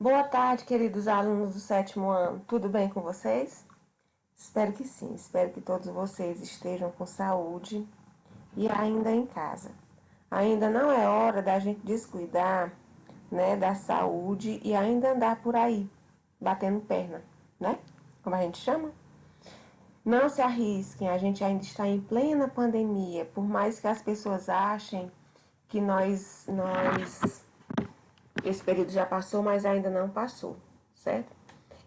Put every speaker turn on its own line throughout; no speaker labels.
Boa tarde, queridos alunos do sétimo ano. Tudo bem com vocês? Espero que sim. Espero que todos vocês estejam com saúde e ainda em casa. Ainda não é hora da gente descuidar, né, da saúde e ainda andar por aí, batendo perna, né? Como a gente chama? Não se arrisquem, a gente ainda está em plena pandemia, por mais que as pessoas achem que esse período já passou, mas ainda não passou, certo?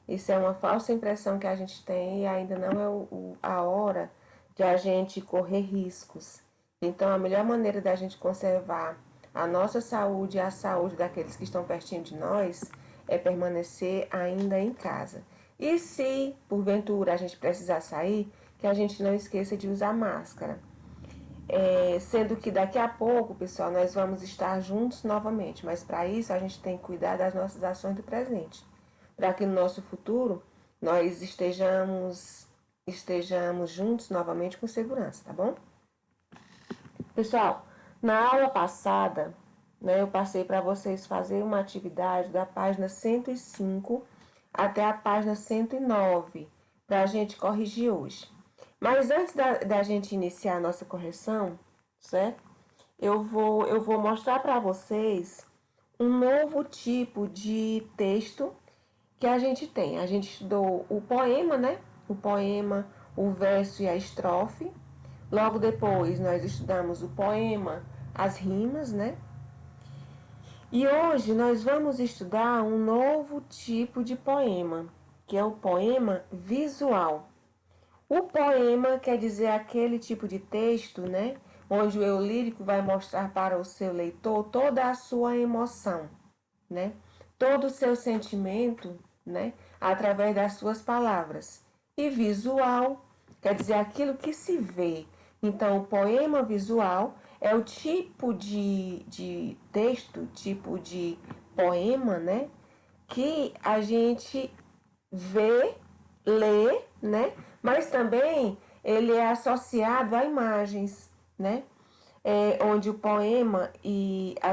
Isso é uma falsa impressão que a gente tem e ainda não é a hora de a gente correr riscos. Então, a melhor maneira da gente conservar a nossa saúde e a saúde daqueles que estão pertinho de nós é permanecer ainda em casa. E se, porventura, a gente precisar sair, que a gente não esqueça de usar máscara. Sendo que daqui a pouco, pessoal, nós vamos estar juntos novamente, mas para isso a gente tem que cuidar das nossas ações do presente, para que no nosso futuro nós estejamos juntos novamente com segurança, tá bom? Pessoal, na aula passada, né, eu passei para vocês fazer uma atividade da página 105 até a página 109, para a gente corrigir hoje. Mas antes da gente iniciar a nossa correção, certo? Eu vou mostrar para vocês um novo tipo de texto que a gente tem. A gente estudou o poema, né? O poema, o verso e a estrofe. Logo depois nós estudamos o poema, as rimas, né? E hoje nós vamos estudar um novo tipo de poema, que é o poema visual. O poema quer dizer aquele tipo de texto, né? Onde o eu lírico vai mostrar para o seu leitor toda a sua emoção, né? Todo o seu sentimento, né? Através das suas palavras. E visual quer dizer aquilo que se vê. Então, o poema visual é o tipo de texto, tipo de poema, né? Que a gente vê, lê, né? Mas também ele é associado a imagens, né? Onde o poema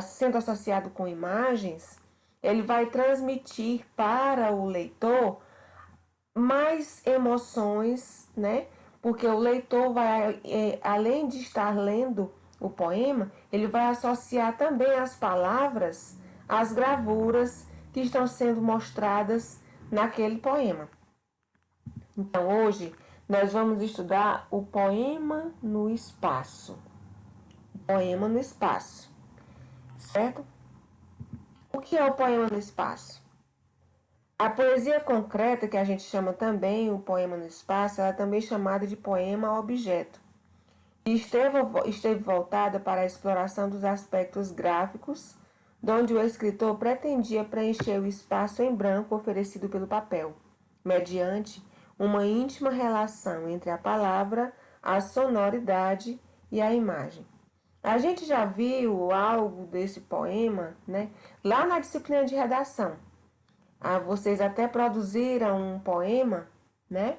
sendo associado com imagens, ele vai transmitir para o leitor mais emoções, né? Porque o leitor vai, além de estar lendo o poema, ele vai associar também as palavras às gravuras que estão sendo mostradas naquele poema. Então, hoje nós vamos estudar o poema no espaço. O poema no espaço, certo? O que é o poema no espaço? A poesia concreta, que a gente chama também o poema no espaço, ela é também chamada de poema objeto. E esteve voltada para a exploração dos aspectos gráficos, onde o escritor pretendia preencher o espaço em branco oferecido pelo papel, mediante uma íntima relação entre a palavra, a sonoridade e a imagem. A gente já viu algo desse poema, né? Lá na disciplina de redação. Vocês até produziram um poema, né?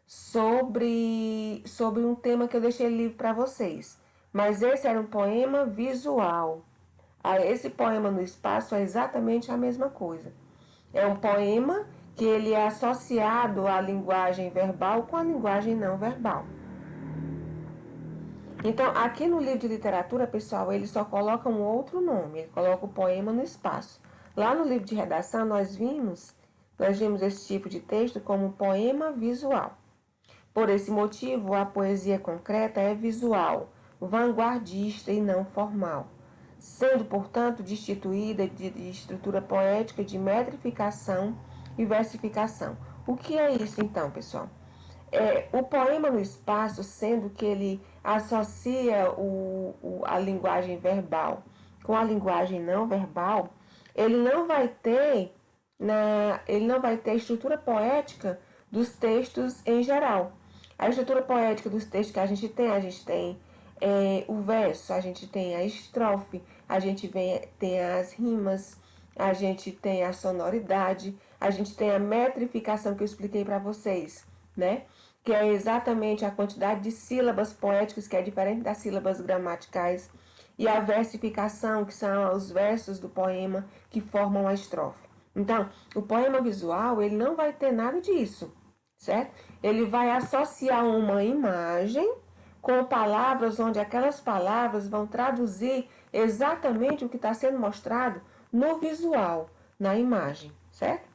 Sobre um tema que eu deixei livre para vocês. Mas esse era um poema visual. Esse poema no espaço é exatamente a mesma coisa. É um poema que ele é associado à linguagem verbal com a linguagem não verbal. Então, aqui no livro de literatura, pessoal, ele só coloca um outro nome, ele coloca o poema no espaço. Lá no livro de redação, nós vimos esse tipo de texto como poema visual. Por esse motivo, a poesia concreta é visual, vanguardista e não formal, sendo, portanto, destituída de estrutura poética de metrificação e versificação. O que é isso, então, pessoal? O poema no espaço, sendo que ele associa a linguagem verbal com a linguagem não verbal, ele não vai ter a estrutura poética dos textos em geral. A estrutura poética dos textos que a gente tem o verso, a gente tem a estrofe, a gente tem as rimas, a gente tem a sonoridade, a gente tem a metrificação que eu expliquei para vocês, né? Que é exatamente a quantidade de sílabas poéticas, que é diferente das sílabas gramaticais, e a versificação, que são os versos do poema que formam a estrofe. Então, o poema visual, ele não vai ter nada disso, certo? Ele vai associar uma imagem com palavras onde aquelas palavras vão traduzir exatamente o que está sendo mostrado no visual, na imagem, certo?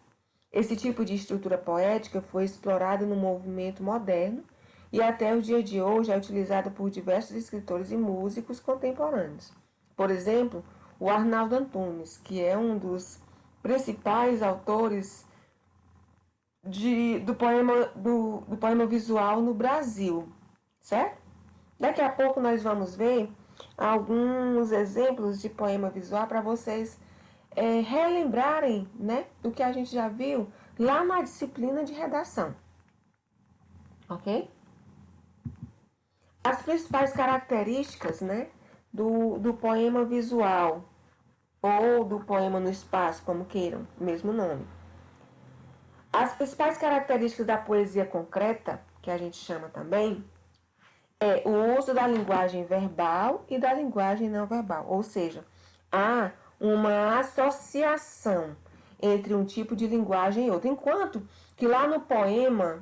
Esse tipo de estrutura poética foi explorado no movimento moderno e até o dia de hoje é utilizado por diversos escritores e músicos contemporâneos. Por exemplo, o Arnaldo Antunes, que é um dos principais autores do poema visual no Brasil, certo? Daqui a pouco nós vamos ver alguns exemplos de poema visual para vocês relembrarem, né, do que a gente já viu lá na disciplina de redação, ok? As principais características, né, do poema visual ou do poema no espaço, como queiram, mesmo nome. As principais características da poesia concreta, que a gente chama também, é o uso da linguagem verbal e da linguagem não verbal, ou seja, há uma associação entre um tipo de linguagem e outro. Enquanto que lá no poema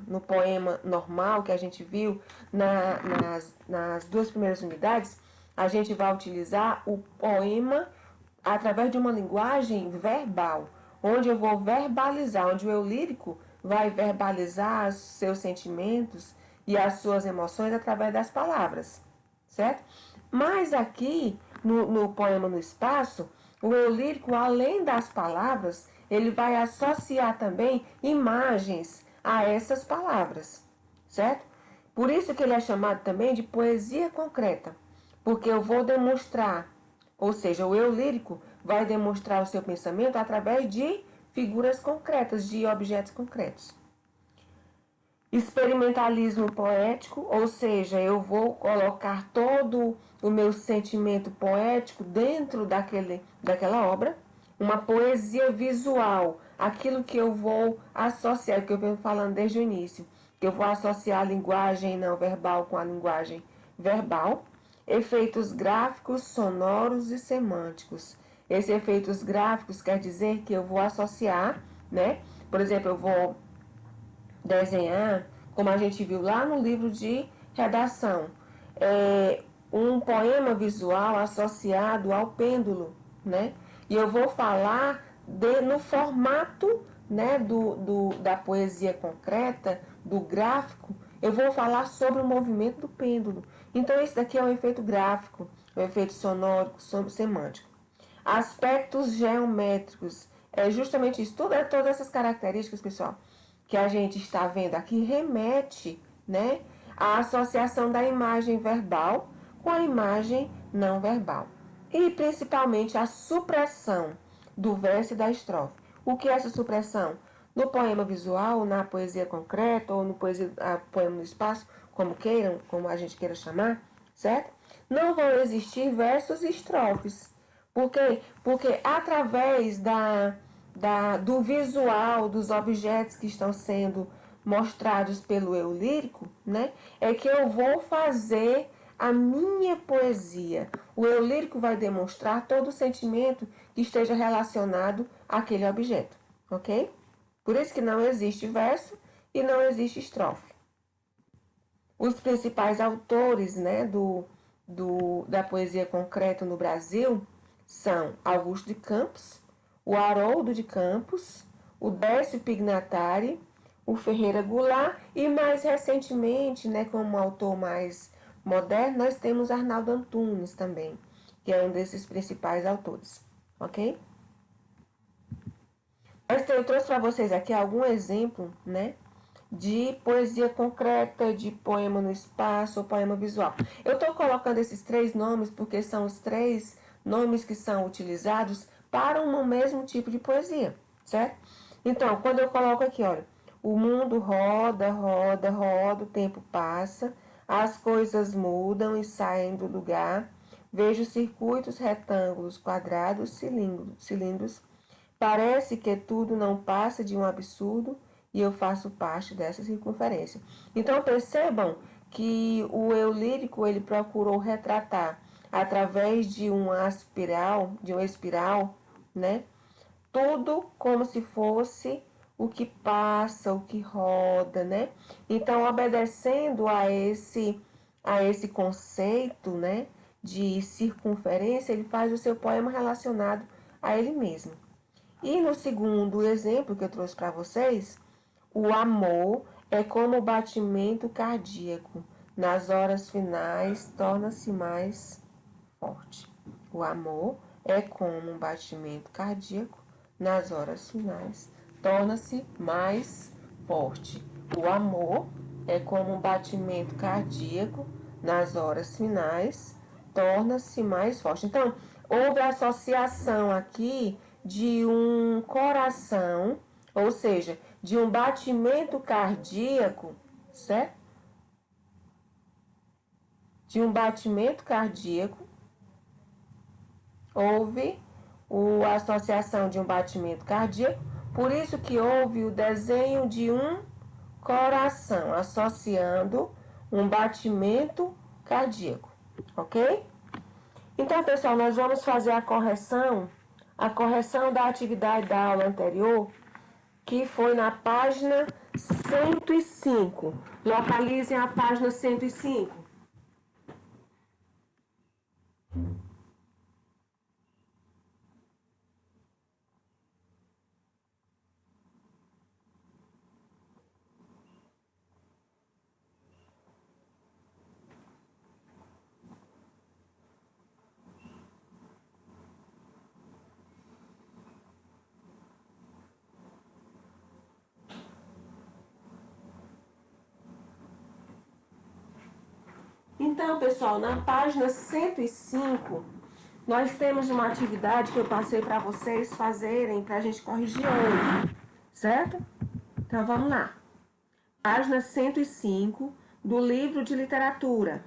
normal que a gente viu nas duas primeiras unidades, a gente vai utilizar o poema através de uma linguagem verbal, onde eu vou verbalizar, onde o eu lírico vai verbalizar os seus sentimentos e as suas emoções através das palavras, certo? Mas aqui, no poema no espaço, o eu lírico, além das palavras, ele vai associar também imagens a essas palavras, certo? Por isso que ele é chamado também de poesia concreta, porque eu vou demonstrar, ou seja, o eu lírico vai demonstrar o seu pensamento através de figuras concretas, de objetos concretos. Experimentalismo poético, ou seja, eu vou colocar todo o meu sentimento poético dentro daquela obra. Uma poesia visual, aquilo que eu vou associar, que eu venho falando desde o início, que eu vou associar a linguagem não verbal com a linguagem verbal. Efeitos gráficos, sonoros e semânticos. Esses efeitos gráficos quer dizer que eu vou associar, né? Por exemplo, eu vou desenhar, como a gente viu lá no livro de redação, um poema visual associado ao pêndulo, né? E eu vou falar no formato, né, da poesia concreta, do gráfico, eu vou falar sobre o movimento do pêndulo. Então, esse daqui é um efeito gráfico, um efeito sonoro, semântico. Aspectos geométricos, é justamente isso. Todas essas características, pessoal, que a gente está vendo aqui, remete, né, à associação da imagem verbal com a imagem não verbal. E, principalmente, a supressão do verso e da estrofe. O que é essa supressão? No poema visual, na poesia concreta ou no poema no espaço, como queiram, como a gente queira chamar, certo? Não vão existir versos e estrofes. Por quê? Porque através do visual, dos objetos que estão sendo mostrados pelo eu lírico, né, é que eu vou fazer a minha poesia. O eu lírico vai demonstrar todo o sentimento que esteja relacionado àquele objeto, ok? Por isso que não existe verso e não existe estrofe. Os principais autores, né, da poesia concreta no Brasil são Augusto de Campos, o Haroldo de Campos, o Décio Pignatari, o Ferreira Goulart e mais recentemente, né, como autor mais moderno, nós temos Arnaldo Antunes também, que é um desses principais autores, ok? Eu trouxe para vocês aqui algum exemplo, né, de poesia concreta, de poema no espaço ou poema visual. Eu estou colocando esses três nomes porque são os três nomes que são utilizados para um mesmo tipo de poesia, certo? Então, quando eu coloco aqui, olha, o mundo roda, roda, roda, o tempo passa, as coisas mudam e saem do lugar, vejo circuitos, retângulos, quadrados, cilindros. Parece que tudo não passa de um absurdo e eu faço parte dessa circunferência. Então percebam que o eu lírico ele procurou retratar através de uma espiral, né, tudo como se fosse o que passa, o que roda, né? Então, obedecendo a esse conceito, né, de circunferência, ele faz o seu poema relacionado a ele mesmo. E no segundo exemplo que eu trouxe para vocês, o amor é como o batimento cardíaco. Nas horas finais, torna-se mais forte. O amor é como um batimento cardíaco. Nas horas finais, torna-se mais forte. O amor é como um batimento cardíaco. Nas horas finais, torna-se mais forte. Então, houve a associação aqui de um coração, ou seja, de um batimento cardíaco, certo? De um batimento cardíaco, houve a associação de um batimento cardíaco, por isso que houve o desenho de um coração, associando um batimento cardíaco, ok? Então, pessoal, nós vamos fazer a correção da atividade da aula anterior, que foi na página 105. Localizem a página 105. Então, pessoal, na página 105, nós temos uma atividade que eu passei para vocês fazerem para a gente corrigir hoje, certo? Então, vamos lá. Página 105 do livro de literatura.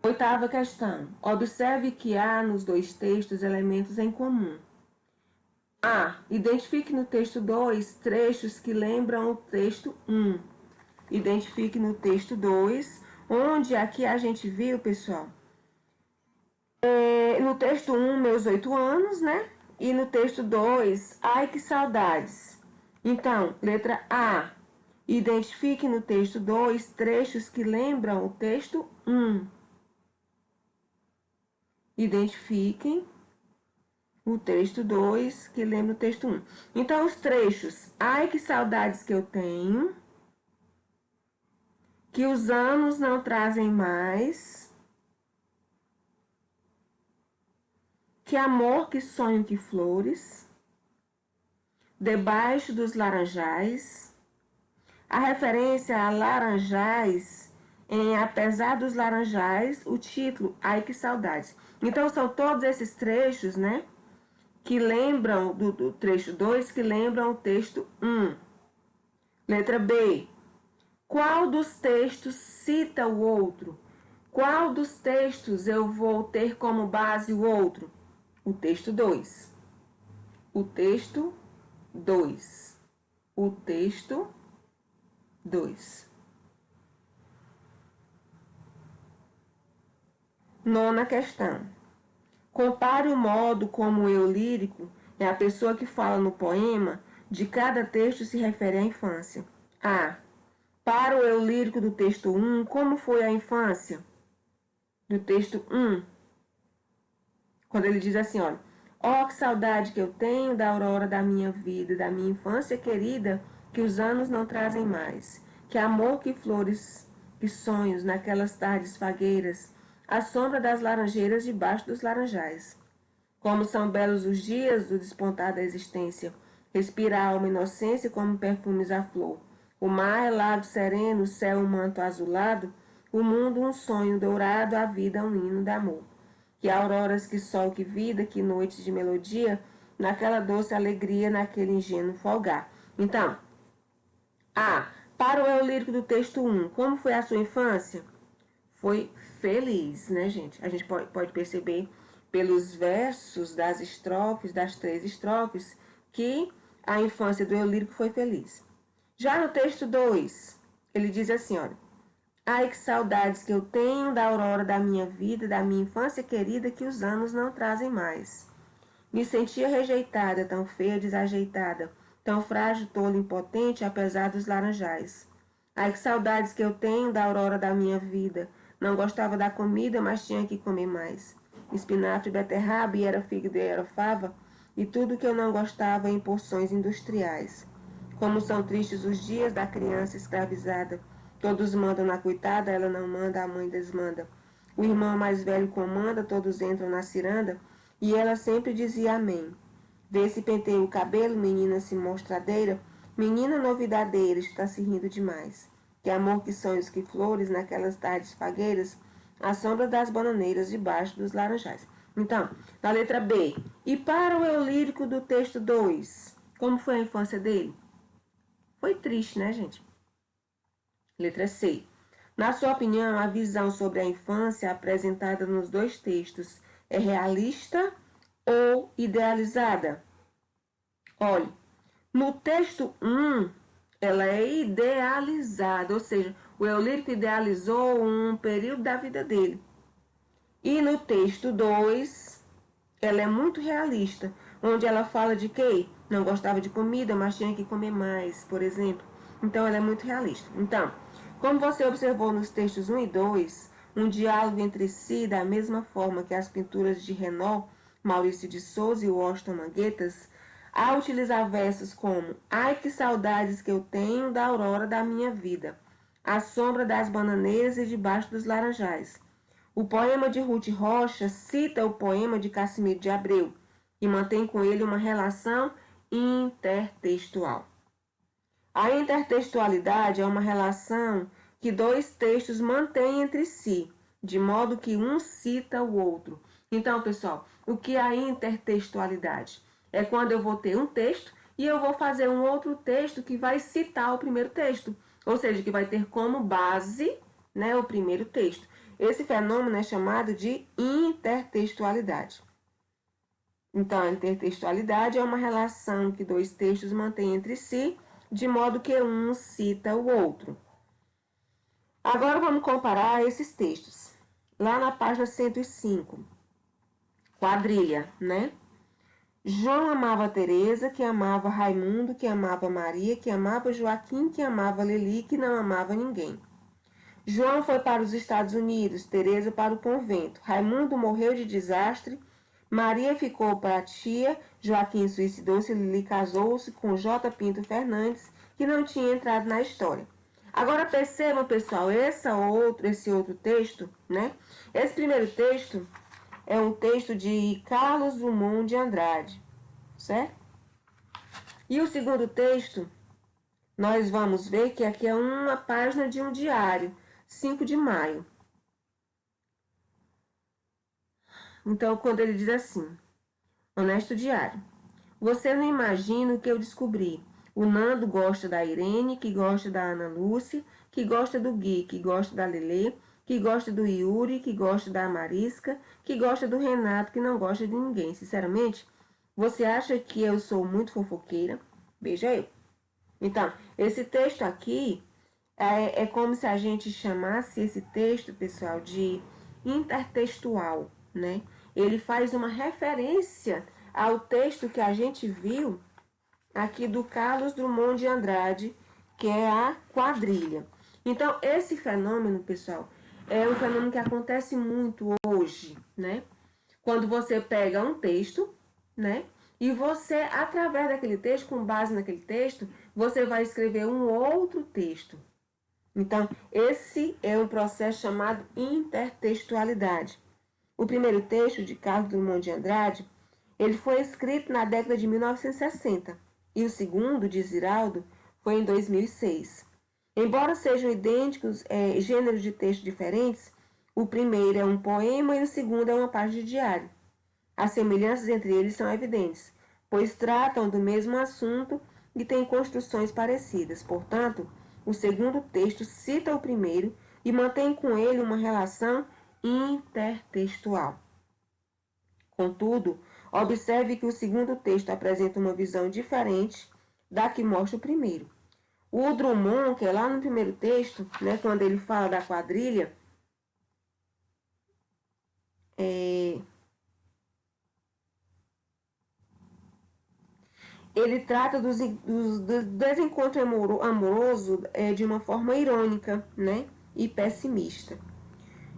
Oitava questão. Observe que há nos dois textos elementos em comum. A. Identifique no texto 2 trechos que lembram o texto 1. Identifique no texto 2, onde aqui a gente viu, pessoal, no texto 1, meus 8 anos, né? E no texto 2, ai que saudades. Então, letra A. Identifique no texto 2 trechos que lembram o texto 1. Identifiquem o texto 2 que lembra o texto 1. Então, os trechos, ai que saudades que eu tenho, que os anos não trazem mais, que amor, que sonho, que flores, debaixo dos laranjais, a referência a laranjais, em Apesar dos Laranjais, o título, ai que saudades. Então, são todos esses trechos, né, que lembram do trecho 2, que lembram o texto 1. Letra B. Qual dos textos cita o outro? Qual dos textos eu vou ter como base o outro? O texto 2. O texto 2. O texto 2. Nona questão. Compare o modo como o eu lírico é a pessoa que fala no poema de cada texto se refere à infância. A. Para o eu lírico do texto 1, como foi a infância? Do texto 1. Quando ele diz assim, olha, ó que saudade que eu tenho da aurora da minha vida, da minha infância querida, que os anos não trazem mais. Que amor, que flores, que sonhos naquelas tardes fagueiras, à sombra das laranjeiras debaixo dos laranjais. Como são belos os dias do despontar da existência. Respira a alma inocência como perfumes a flor. O mar é lago sereno, o céu um manto azulado, o mundo um sonho dourado, a vida um hino de amor. Que auroras, que sol, que vida, que noites de melodia, naquela doce alegria, naquele ingênuo folgar. Então, A. Para o eu lírico do texto 1, como foi a sua infância? Foi feliz, né, gente? A gente pode perceber pelos versos das estrofes, das 3 estrofes, que a infância do eu lírico foi feliz. Já no texto 2, ele diz assim, olha, ai que saudades que eu tenho da aurora da minha vida, da minha infância querida, que os anos não trazem mais. Me sentia rejeitada, tão feia, desajeitada, tão frágil, tola, impotente, apesar dos laranjais. Ai, que saudades que eu tenho da aurora da minha vida. Não gostava da comida, mas tinha que comer mais. Espinafre, beterraba, e era fígado e era fava, e tudo que eu não gostava em porções industriais. Como são tristes os dias da criança escravizada. Todos mandam na coitada, ela não manda, a mãe desmanda. O irmão mais velho comanda, todos entram na ciranda, e ela sempre dizia amém. Vê se penteia o cabelo, menina se mostradeira, menina novidadeira, está se rindo demais. Que amor, que sonhos, que flores, naquelas tardes fagueiras, à sombra das bananeiras, debaixo dos laranjais. Então, na letra B. E para o eu lírico do texto 2, como foi a infância dele? Foi triste, né, gente? Letra C. Na sua opinião, a visão sobre a infância apresentada nos dois textos é realista ou idealizada? Olhe, no texto 1, ela é idealizada, ou seja, o eu lírico idealizou um período da vida dele. E no texto 2, ela é muito realista, onde ela fala de quê? Não gostava de comida, mas tinha que comer mais, por exemplo. Então, ela é muito realista. Então, como você observou nos textos 1 e 2, um diálogo entre si da mesma forma que as pinturas de Renaud, Maurício de Souza e Washington Manguetas, a utilizar versos como ai que saudades que eu tenho da aurora da minha vida, à sombra das bananeiras e debaixo dos laranjais. O poema de Ruth Rocha cita o poema de Cassimiro de Abreu e mantém com ele uma relação intertextual. A intertextualidade é uma relação que dois textos mantêm entre si, de modo que um cita o outro. Então, pessoal, o que é a intertextualidade? É quando eu vou ter um texto e eu vou fazer um outro texto que vai citar o primeiro texto, ou seja, que vai ter como base, né, o primeiro texto. Esse fenômeno é chamado de intertextualidade. Então, a intertextualidade é uma relação que dois textos mantêm entre si, de modo que um cita o outro. Agora vamos comparar esses textos. Lá na página 105, quadrilha, né? João amava Teresa, que amava Raimundo, que amava Maria, que amava Joaquim, que amava Lili, que não amava ninguém. João foi para os Estados Unidos, Teresa para o convento. Raimundo morreu de desastre, Maria ficou para a tia, Joaquim suicidou-se, Lili casou-se com J. Pinto Fernandes, que não tinha entrado na história. Agora percebam, pessoal, esse outro texto, né? Esse primeiro texto é um texto de Carlos Drummond de Andrade, certo? E o segundo texto, nós vamos ver que aqui é uma página de um diário, 5 de maio. Então, quando ele diz assim, honesto diário, você não imagina o que eu descobri. O Nando gosta da Irene, que gosta da Ana Lúcia, que gosta do Gui, que gosta da Lelê, que gosta do Yuri, que gosta da Marisca, que gosta do Renato, que não gosta de ninguém. Sinceramente, você acha que eu sou muito fofoqueira? Veja eu. Então, esse texto aqui é como se a gente chamasse esse texto, pessoal, de intertextual, né? Ele faz uma referência ao texto que a gente viu aqui do Carlos Drummond de Andrade, que é a quadrilha. Então, esse fenômeno, pessoal, é um fenômeno que acontece muito hoje, né? Quando você pega um texto, né? E você, através daquele texto, com base naquele texto, você vai escrever um outro texto. Então, esse é um processo chamado intertextualidade. O primeiro texto, de Carlos Drummond de Andrade, ele foi escrito na década de 1960 e o segundo, de Ziraldo, foi em 2006. Embora sejam idênticos gêneros de texto diferentes, o primeiro é um poema e o segundo é uma página de diário. As semelhanças entre eles são evidentes, pois tratam do mesmo assunto e têm construções parecidas. Portanto, o segundo texto cita o primeiro e mantém com ele uma relação intertextual. Contudo, observe que o segundo texto apresenta uma visão diferente da que mostra o primeiro. O Drummond, que é lá no primeiro texto, né, quando ele fala da quadrilha, ele trata do desencontro amoroso de uma forma irônica, né, e pessimista.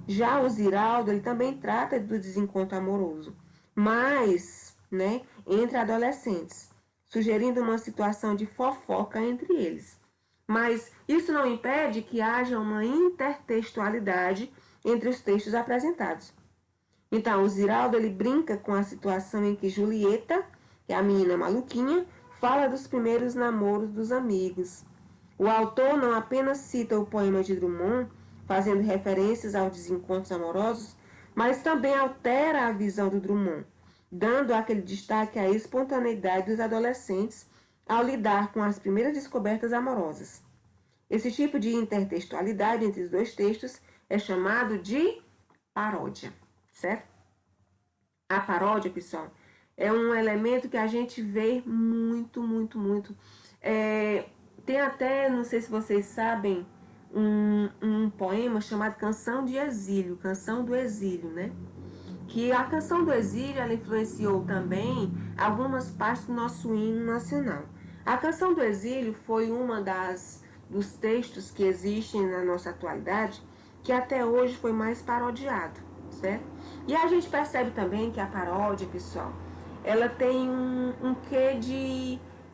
Já o Ziraldo, ele também trata do desencontro amoroso, mas, né, entre adolescentes, sugerindo uma situação de fofoca entre eles. Mas isso não impede que haja uma intertextualidade entre os textos apresentados. Então, o Ziraldo, ele brinca com a situação em que Julieta, que é a menina maluquinha, fala dos primeiros namoros dos amigos. O autor não apenas cita o poema de Drummond, fazendo referências aos desencontros amorosos, mas também altera a visão do Drummond, dando aquele destaque à espontaneidade dos adolescentes ao lidar com as primeiras descobertas amorosas. Esse tipo de intertextualidade entre os dois textos é chamado de paródia, certo? A paródia, pessoal, é um elemento que a gente vê muito. Tem até, não sei se vocês sabem, um poema chamado Canção de Exílio, Canção do Exílio, né? Que a Canção do Exílio, ela influenciou também algumas partes do nosso hino nacional. A Canção do Exílio foi uma dos textos que existem na nossa atualidade que até hoje foi mais parodiado, certo? E a gente percebe também que a paródia, pessoal, ela tem um quê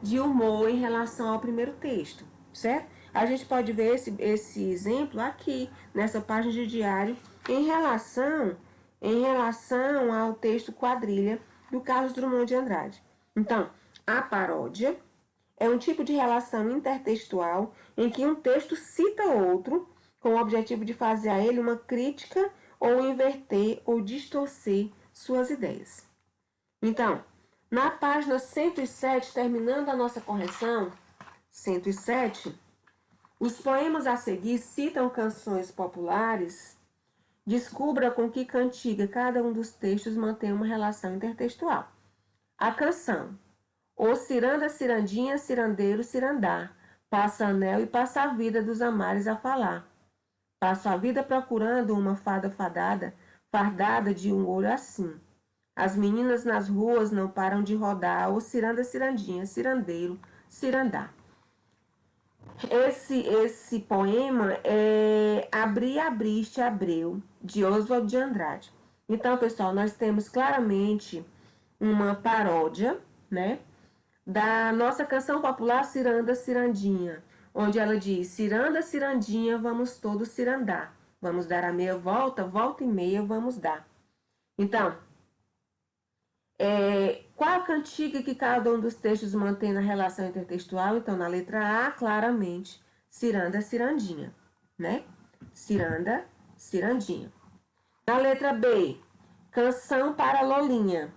de humor em relação ao primeiro texto, certo? A gente pode ver esse exemplo aqui, nessa página de diário, em relação ao texto Quadrilha, do Carlos Drummond de Andrade. Então, a paródia é um tipo de relação intertextual em que um texto cita outro com o objetivo de fazer a ele uma crítica ou inverter ou distorcer suas ideias. Então, na página 107, terminando a nossa correção, 107, os poemas a seguir citam canções populares. Descubra com que cantiga cada um dos textos mantém uma relação intertextual. A canção: O ciranda, cirandinha, cirandeiro, cirandar, passa anel e passa a vida dos amares a falar. Passo a vida procurando uma fada fadada, fardada de um olho assim. As meninas nas ruas não param de rodar, o ciranda, cirandinha, cirandeiro, cirandar. Esse poema é Abri, Abriste, Abreu, de Oswald de Andrade. Então, pessoal, nós temos claramente uma paródia, né, da nossa canção popular Ciranda, Cirandinha, onde ela diz: ciranda, cirandinha, vamos todos cirandar. Vamos dar a meia volta, volta e meia vamos dar. Então, qual a cantiga que cada um dos textos mantém na relação intertextual? Então, na letra A, claramente, ciranda, cirandinha, né? Ciranda, cirandinha. Na letra B, canção para Lolinha.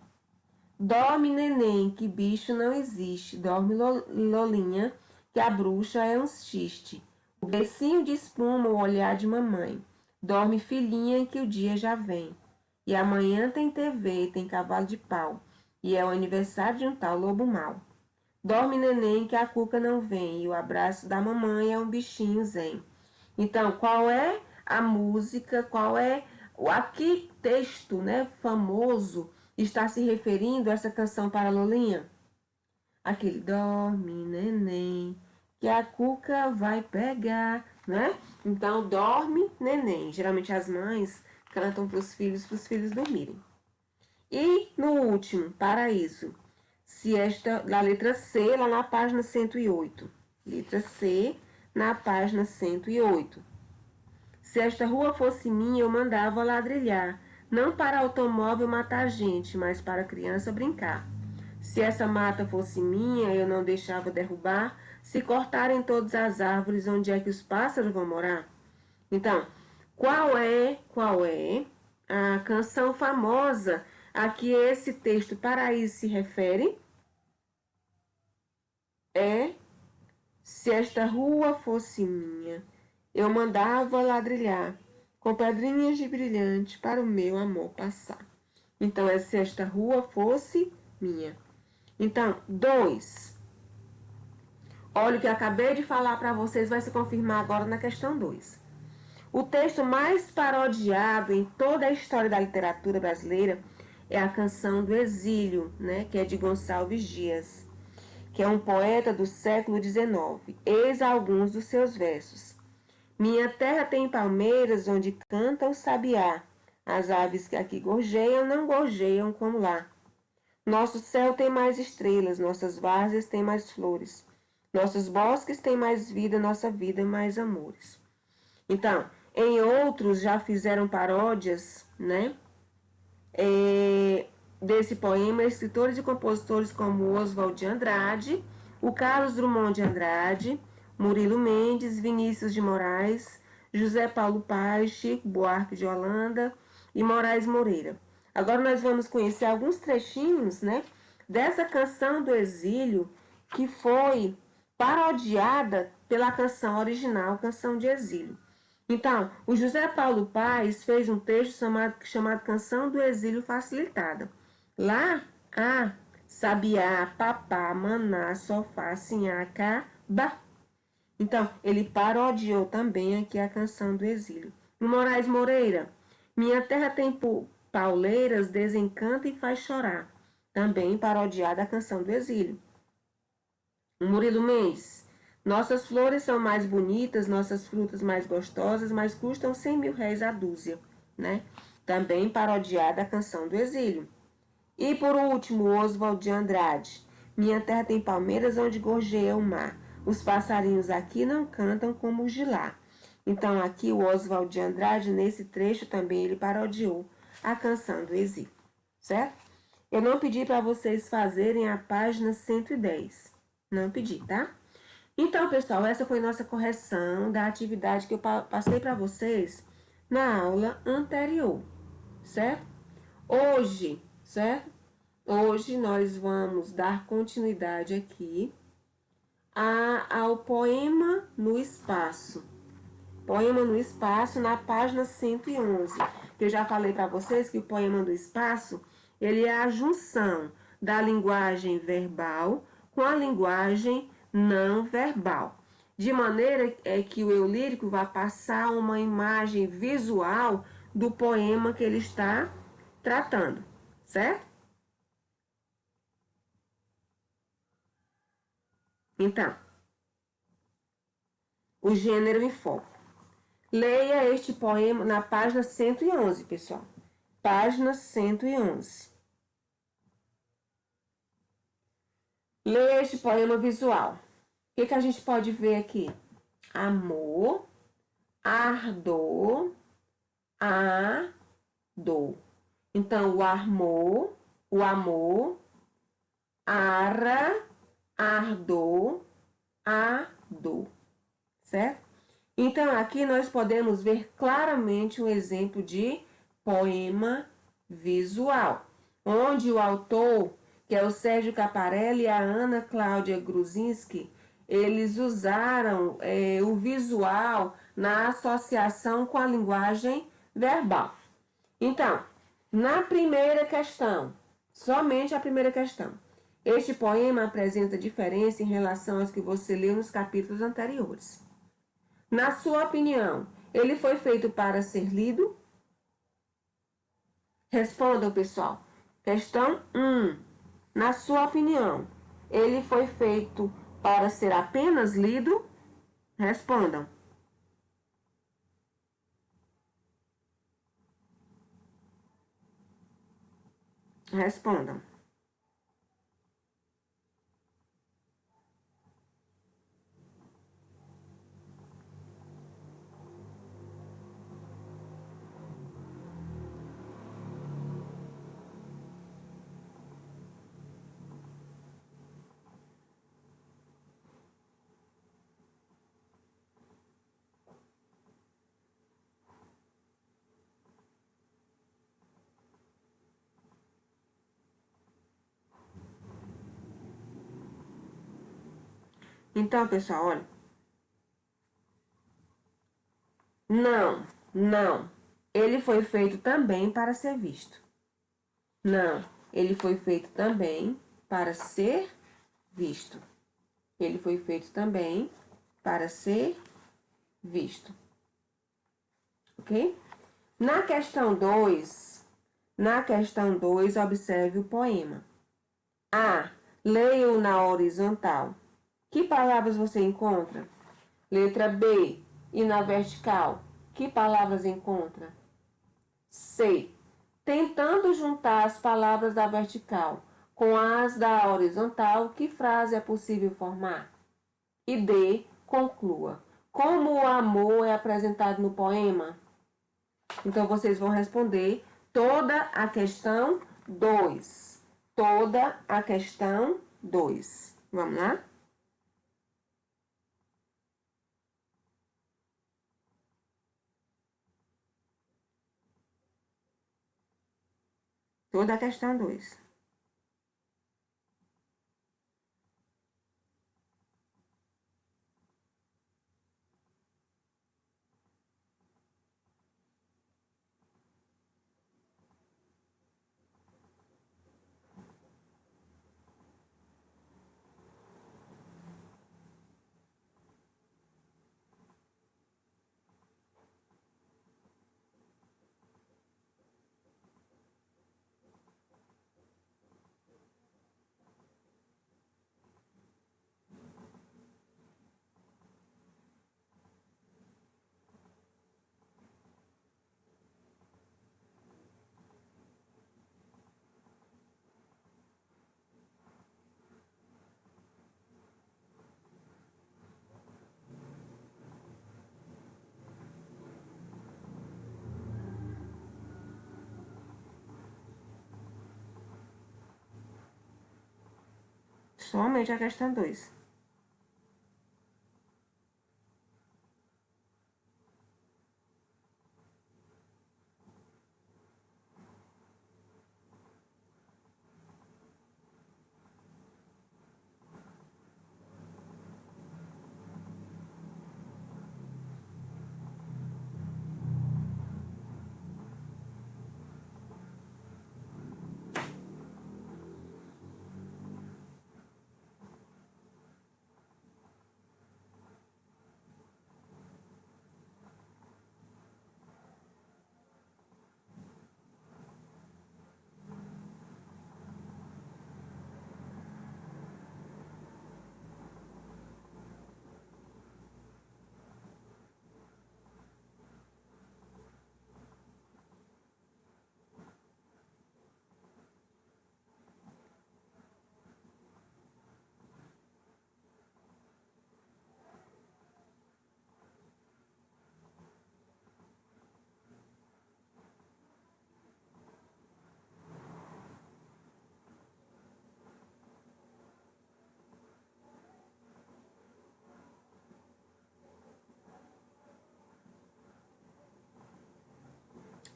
Dorme, neném, que bicho não existe. Dorme, Lolinha, que a bruxa é um xiste. O becinho de espuma, o olhar de mamãe. Dorme, filhinha, que o dia já vem. E amanhã tem TV, tem cavalo de pau. E é o aniversário de um tal lobo mau. Dorme, neném, que a cuca não vem. E o abraço da mamãe é um bichinho zen. Então, qual é a música, a que texto, né, famoso está se referindo a essa canção para Lolinha? Aquele dorme, neném, que a cuca vai pegar, né? Então, dorme, neném. Geralmente as mães cantam para os filhos dormirem. E no último, paraíso, da letra C, lá na página 108. Letra C, na página 108. Se esta rua fosse minha, eu mandava ladrilhar, não para automóvel matar gente, mas para criança brincar. Se essa mata fosse minha, eu não deixava derrubar, se cortarem todas as árvores, onde é que os pássaros vão morar? Então, qual é a canção famosa a que esse texto Paraíso se refere? É Se esta rua fosse minha, eu mandava ladrilhar, com pedrinhas de brilhante para o meu amor passar. Então, é se esta rua fosse minha. Então, 2. Olha o que eu acabei de falar para vocês, vai se confirmar agora na questão 2. O texto mais parodiado em toda a história da literatura brasileira é a Canção do Exílio, né, que é de Gonçalves Dias, que é um poeta do século XIX. Eis alguns dos seus versos. Minha terra tem palmeiras onde canta o sabiá. As aves que aqui gorjeiam não gorjeiam como lá. Nosso céu tem mais estrelas, nossas várzeas têm mais flores. Nossos bosques têm mais vida, nossa vida mais amores. Então, em outros já fizeram paródias, né? Desse poema, escritores e compositores como Oswald de Andrade, o Carlos Drummond de Andrade, Murilo Mendes, Vinícius de Moraes, José Paulo Paes, Chico Buarque de Holanda e Moraes Moreira. Agora nós vamos conhecer alguns trechinhos, né, dessa canção do exílio que foi parodiada pela canção original, Canção de Exílio. Então, o José Paulo Paes fez um texto chamado Canção do Exílio Facilitada. Lá, sabiá, papá, maná, sofá, sinhá, cá, ba. Então, ele parodiou também aqui a Canção do Exílio. No Moraes Moreira, minha terra tem pauleiras, desencanta e faz chorar. Também parodiada a Canção do Exílio. O Murilo Mendes, nossas flores são mais bonitas, nossas frutas mais gostosas, mas custam 100 mil réis a dúzia, né? Também parodiada a Canção do Exílio. E por último, Oswald de Andrade. Minha terra tem palmeiras onde gorjeia o mar. Os passarinhos aqui não cantam como os de lá. Então aqui o Oswald de Andrade, nesse trecho também ele parodiou a Canção do Exílio, certo? Eu não pedi para vocês fazerem a página 110. Não pedi, tá? Então, pessoal, essa foi nossa correção da atividade que eu passei para vocês na aula anterior, certo? Hoje, certo? Hoje nós vamos dar continuidade aqui ao Poema no Espaço. Poema no Espaço na página 111. Eu já falei para vocês que o Poema no Espaço, ele é a junção da linguagem verbal com a linguagem não verbal, de maneira que o eu lírico vai passar uma imagem visual do poema que ele está tratando, certo? Então, o gênero em foco. Leia este poema na página 111, pessoal. Página 111. Leia este poema visual. O que a gente pode ver aqui? Amor, ardor, a dor. Então, o amor, ara, ardor, a dor. Certo? Então, aqui nós podemos ver claramente um exemplo de poema visual, onde o autor, que é o Sérgio Caparelli e a Ana Cláudia Gruzinski, eles usaram o visual na associação com a linguagem verbal. Então, na primeira questão, somente a primeira questão, este poema apresenta diferença em relação aos que você leu nos capítulos anteriores. Na sua opinião, ele foi feito para ser lido? Respondam, pessoal. Questão 1. Na sua opinião, ele foi feito para ser apenas lido? Respondam. Respondam. Então, pessoal, olha. Não. Ele foi feito também para ser visto. Não, ele foi feito também para ser visto. Ele foi feito também para ser visto. Ok? Na questão 2, observe o poema. A. Leia-o na horizontal. Que palavras você encontra? Letra B. E na vertical? Que palavras encontra? C. Tentando juntar as palavras da vertical com as da horizontal, que frase é possível formar? E D. Conclua. Como o amor é apresentado no poema? Então, vocês vão responder toda a questão 2. Toda a questão 2. Vamos lá? Toda a questão 2. Somente a questão 2.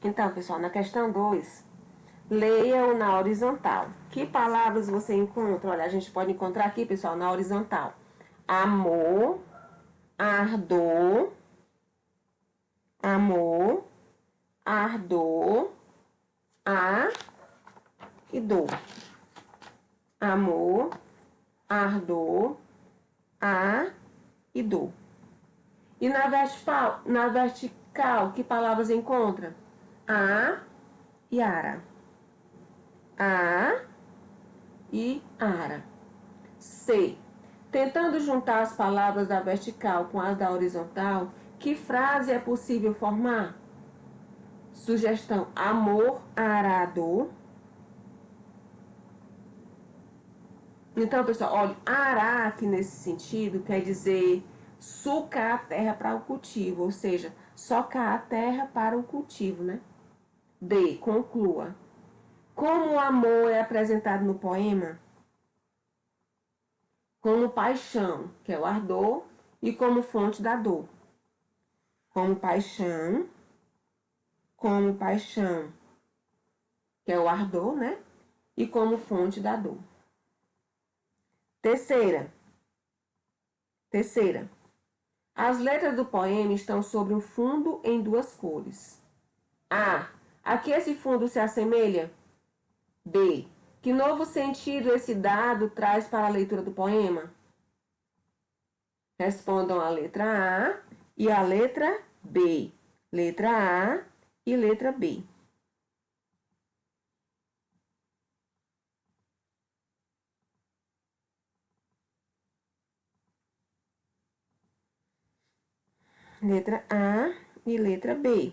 Então, pessoal, na questão 2, leia-o na horizontal. Que palavras você encontra? Olha, a gente pode encontrar aqui, pessoal, na horizontal. Amor, ardor, amor, ardor, a e dor. Amor, ardor, a e dor. E na vertical, que palavras encontra? A e ara. A e ara. C. Tentando juntar as palavras da vertical com as da horizontal, que frase é possível formar? Sugestão: amor arador. Então, pessoal, olha, arar aqui nesse sentido quer dizer sucar a terra para o cultivo, ou seja, socar a terra para o cultivo, né? D. Conclua. Como o amor é apresentado no poema? Como paixão, que é o ardor, e como fonte da dor. Como paixão, que é o ardor, né? E como fonte da dor. Terceira. As letras do poema estão sobre um fundo em duas cores. A. A que esse fundo se assemelha? B. Que novo sentido esse dado traz para a leitura do poema? Respondam a letra A e a letra B. Letra A e letra B. Letra A e letra B.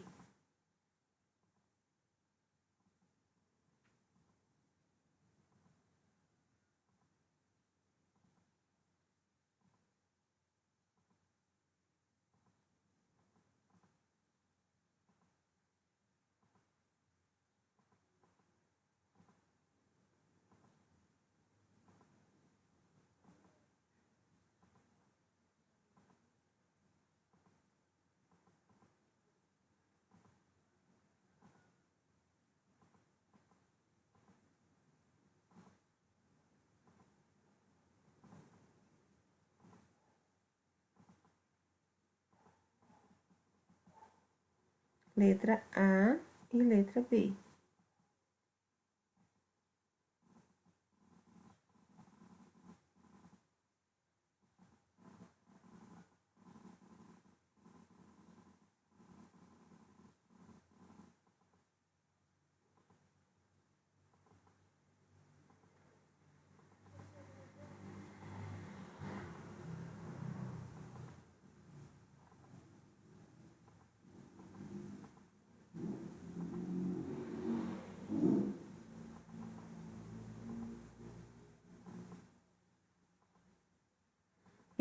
Letra A e letra B.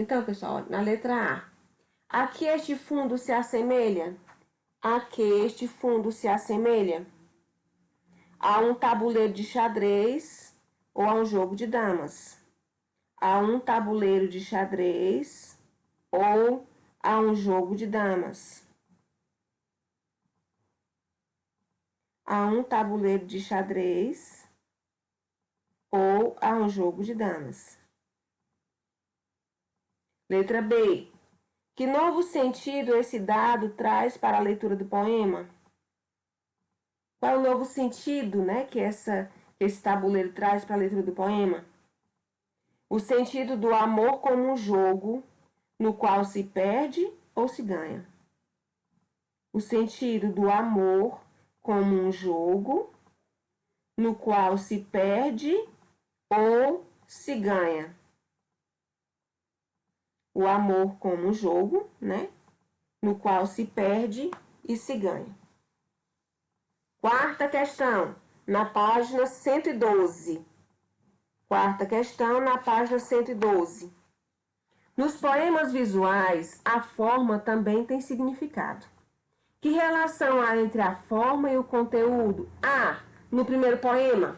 Então, pessoal, na letra A. A que este fundo se assemelha? A que este fundo se assemelha? A um tabuleiro de xadrez ou a um jogo de damas? A um tabuleiro de xadrez ou a um jogo de damas? A um tabuleiro de xadrez ou a um jogo de damas? Letra B. Que novo sentido esse dado traz para a leitura do poema? Qual é o novo sentido, né, que esse tabuleiro traz para a leitura do poema? O sentido do amor como um jogo no qual se perde ou se ganha. O sentido do amor como um jogo no qual se perde ou se ganha. O amor como um jogo, né, no qual se perde e se ganha. Quarta questão, na página 112. Quarta questão, na página 112. Nos poemas visuais, a forma também tem significado. Que relação há entre a forma e o conteúdo? A, no primeiro poema.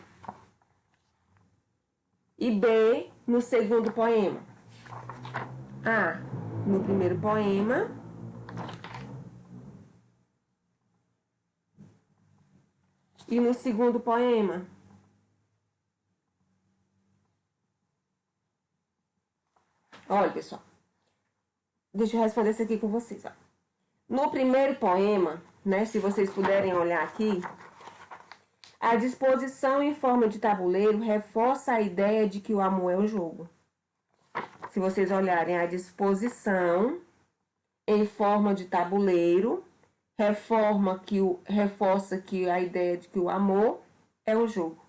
E B, no segundo poema. A, no primeiro poema. E no segundo poema. Olha, pessoal. Deixa eu responder isso aqui com vocês. Ó. No primeiro poema, né, se vocês puderem olhar aqui, a disposição em forma de tabuleiro reforça a ideia de que o amor é um jogo. Se vocês olharem a disposição em forma de tabuleiro, reforça que a ideia de que o amor é um jogo.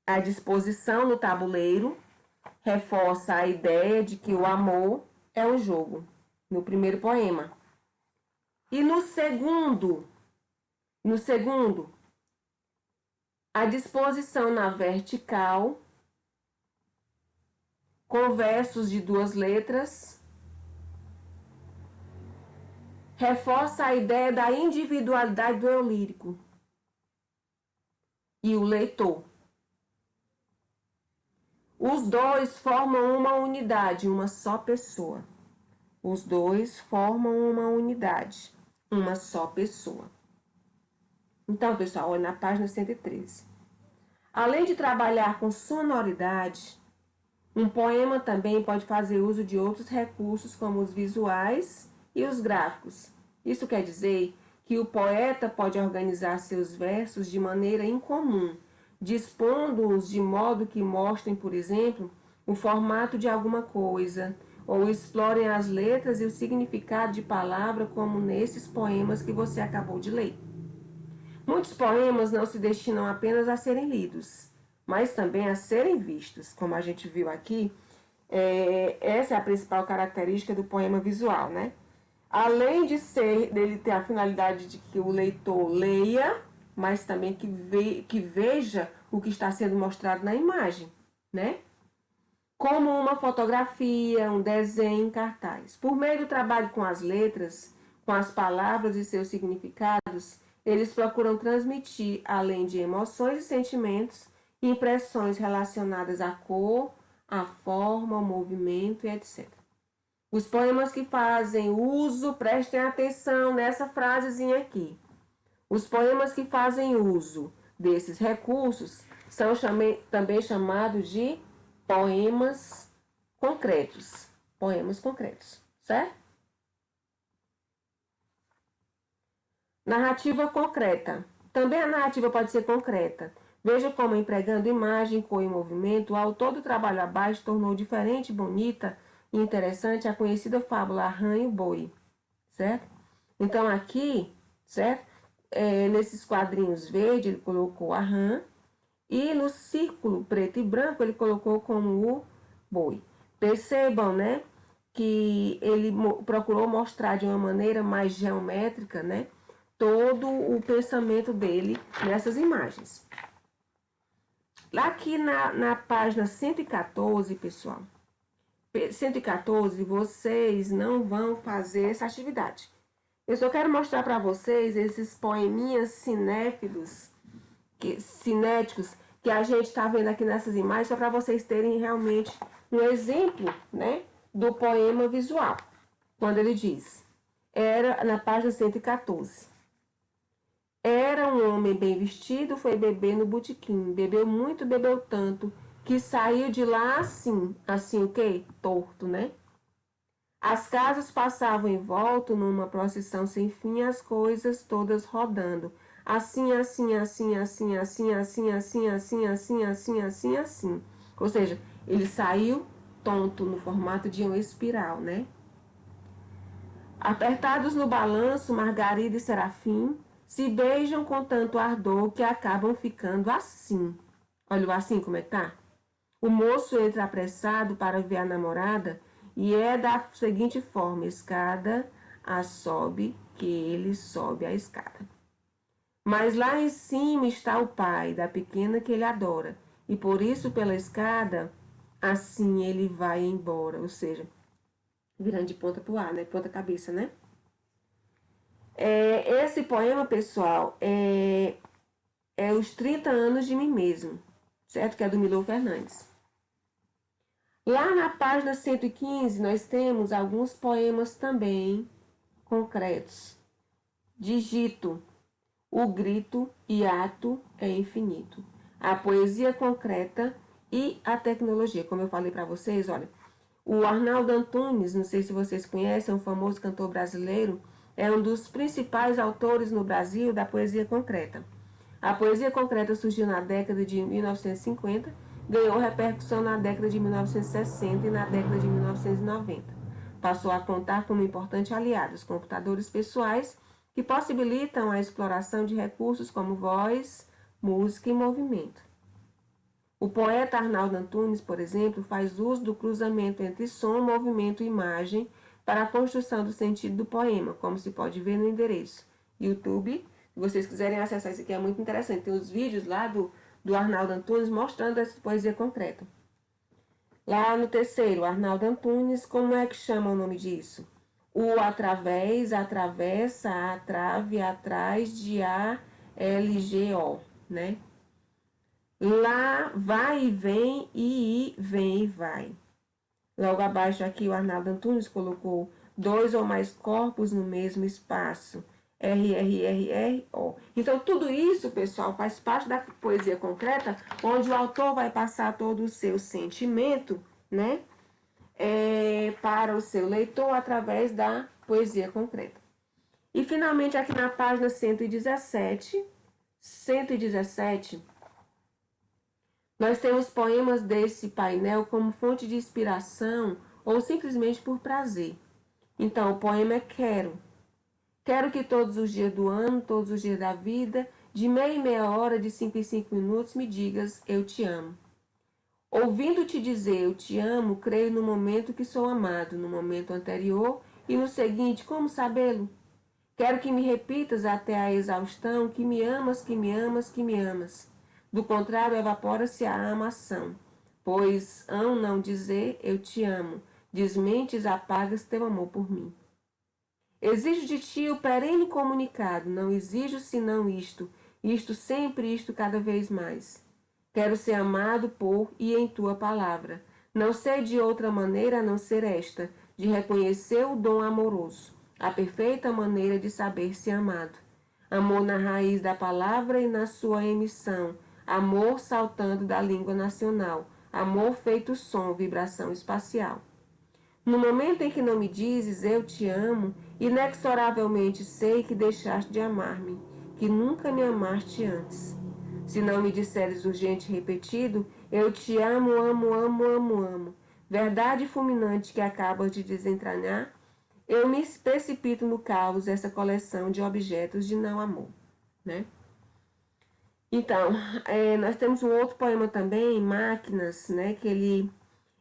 A disposição no tabuleiro reforça a ideia de que o amor é um jogo, no primeiro poema. E no segundo, a disposição na vertical, com versos de duas letras, reforça a ideia da individualidade do eu lírico e o leitor. Os dois formam uma unidade, uma só pessoa. Os dois formam uma unidade, uma só pessoa. Então, pessoal, olha na página 113. Além de trabalhar com sonoridade, um poema também pode fazer uso de outros recursos, como os visuais e os gráficos. Isso quer dizer que o poeta pode organizar seus versos de maneira incomum, dispondo-os de modo que mostrem, por exemplo, o formato de alguma coisa, ou explorem as letras e o significado de palavra, como nesses poemas que você acabou de ler. Muitos poemas não se destinam apenas a serem lidos, mas também a serem vistos, como a gente viu aqui. Essa é a principal característica do poema visual, né? além de dele ter a finalidade de que o leitor leia, mas também que veja o que está sendo mostrado na imagem, né? Como uma fotografia, um desenho em cartaz. Por meio do trabalho com as letras, com as palavras e seus significados, eles procuram transmitir, além de emoções e sentimentos, impressões relacionadas à cor, à forma, ao movimento e etc. Os poemas que fazem uso, prestem atenção nessa frasezinha aqui. Os poemas que fazem uso desses recursos são também chamados de poemas concretos. Poemas concretos, certo? Narrativa concreta. Também a narrativa pode ser concreta. Veja como, empregando imagem, cor e movimento, o autor do trabalho abaixo tornou diferente, bonita e interessante a conhecida fábula A Rã e o Boi, certo? Então aqui, certo? Nesses quadrinhos verdes ele colocou a rã e no círculo preto e branco ele colocou como o boi. Percebam, né, que ele procurou mostrar de uma maneira mais geométrica, né, todo o pensamento dele nessas imagens. Lá aqui na página 114, pessoal, 114, vocês não vão fazer essa atividade. Eu só quero mostrar para vocês esses poeminhas cinéticos que a gente está vendo aqui nessas imagens, só para vocês terem realmente um exemplo, né, do poema visual. Quando ele diz, era na página 114. Era um homem bem vestido, foi beber no botequim. Bebeu muito, bebeu tanto, que saiu de lá assim. Assim o quê? Torto, né? As casas passavam em volta numa procissão sem fim, as coisas todas rodando. Assim, assim, assim, assim, assim, assim, assim, assim, assim, assim, assim, assim. Ou seja, ele saiu tonto no formato de uma espiral, né? Apertados no balanço, Margarida e Serafim se beijam com tanto ardor que acabam ficando assim. Olha o assim como é que tá? O moço entra apressado para ver a namorada e é da seguinte forma: escada a sobe, que ele sobe a escada. Mas lá em cima está o pai da pequena que ele adora, e por isso pela escada, assim ele vai embora, ou seja, virando de ponta pro ar, né? Ponta cabeça, né? Esse poema, pessoal, é Os 30 Anos de Mim Mesmo, certo? Que é do Milor Fernandes. Lá na página 115, nós temos alguns poemas também concretos. Digito, o grito, hiato é infinito. A poesia concreta e a tecnologia. Como eu falei para vocês, olha, o Arnaldo Antunes, não sei se vocês conhecem, é um famoso cantor brasileiro, é um dos principais autores no Brasil da poesia concreta. A poesia concreta surgiu na década de 1950, ganhou repercussão na década de 1960 e na década de 1990. Passou a contar como importante aliado os computadores pessoais que possibilitam a exploração de recursos como voz, música e movimento. O poeta Arnaldo Antunes, por exemplo, faz uso do cruzamento entre som, movimento e imagem para a construção do sentido do poema, como se pode ver no endereço YouTube. Se vocês quiserem acessar isso aqui, é muito interessante. Tem os vídeos lá do Arnaldo Antunes mostrando essa poesia concreta. Lá no terceiro, Arnaldo Antunes, como é que chama o nome disso? O através, atravessa, a trave, atrás de A, L, G, O, né? Lá, vai e vem, e vem e vai. Logo abaixo aqui, o Arnaldo Antunes colocou 2 ou mais corpos no mesmo espaço. RRRRO. Então, tudo isso, pessoal, faz parte da poesia concreta, onde o autor vai passar todo o seu sentimento, né? Para o seu leitor através da poesia concreta. E, finalmente, aqui na página 117, nós temos poemas desse painel como fonte de inspiração ou simplesmente por prazer. Então, o poema é Quero. Quero que todos os dias do ano, todos os dias da vida, de meia em meia hora, de 5 em 5 minutos, me digas eu te amo. Ouvindo-te dizer eu te amo, creio no momento que sou amado. No momento anterior, E no seguinte, como sabê-lo? Quero que me repitas até a exaustão que me amas, que me amas, que me amas. Do contrário, evapora-se a amação. Pois hão não dizer eu te amo, desmentes, apagas teu amor por mim. Exijo de ti o perene comunicado, não exijo senão isto sempre, isto cada vez mais. Quero ser amado por e em tua palavra. Não sei de outra maneira a não ser esta, de reconhecer o dom amoroso, a perfeita maneira de saber-se amado. Amor na raiz da palavra e na sua emissão, amor saltando da língua nacional, amor feito som, vibração espacial. No momento em que não me dizes eu te amo, inexoravelmente sei que deixaste de amar-me, que nunca me amaste antes. Se não me disseres urgente e repetido, eu te amo, amo, amo, amo, amo, verdade fulminante que acabas de desentranhar, eu me precipito no caos essa coleção de objetos de não amor, né? Então, nós temos um outro poema também, Máquinas, né, que ele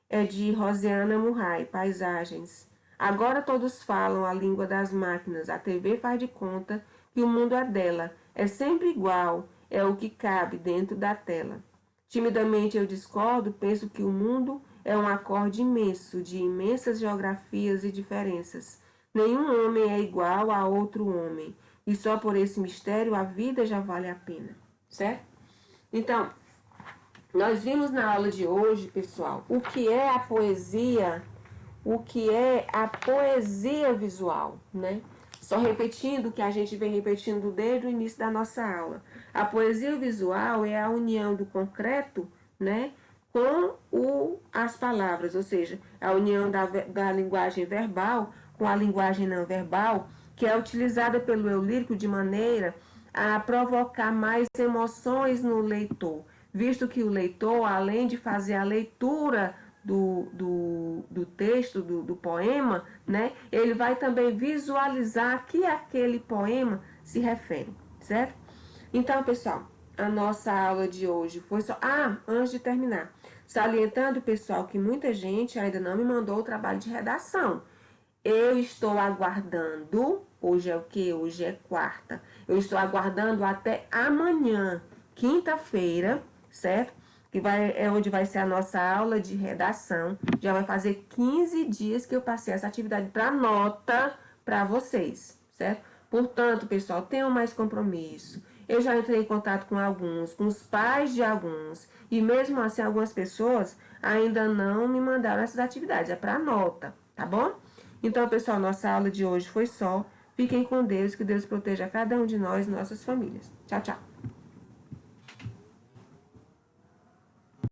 é de Rosiana Murray, Paisagens. Agora todos falam a língua das máquinas, a TV faz de conta que o mundo é dela, é sempre igual, é o que cabe dentro da tela. Timidamente eu discordo, penso que o mundo é um acorde imenso de imensas geografias e diferenças. Nenhum homem é igual a outro homem, e só por esse mistério a vida já vale a pena, certo? Então, nós vimos na aula de hoje, pessoal, o que é a poesia visual, né? Só repetindo o que a gente vem repetindo desde o início da nossa aula. A poesia visual é a união do concreto, né, com as palavras, ou seja, a união da linguagem verbal com a linguagem não verbal, que é utilizada pelo eu lírico de maneira a provocar mais emoções no leitor, visto que o leitor, além de fazer a leitura do texto, do poema, né, ele vai também visualizar a que aquele poema se refere, certo? Então, pessoal, a nossa aula de hoje foi só... antes de terminar, salientando, pessoal, que muita gente ainda não me mandou o trabalho de redação. Eu estou aguardando, hoje é o que? Hoje é quarta. Eu estou aguardando até amanhã, quinta-feira, certo? Que é onde vai ser a nossa aula de redação. Já vai fazer 15 dias que eu passei essa atividade para nota para vocês, certo? Portanto, pessoal, tenham mais compromisso. Eu já entrei em contato com alguns, com os pais de alguns, e mesmo assim algumas pessoas ainda não me mandaram essas atividades, é para nota, tá bom? Então, pessoal, nossa aula de hoje foi só. Fiquem com Deus, que Deus proteja cada um de nós e nossas famílias. Tchau, tchau.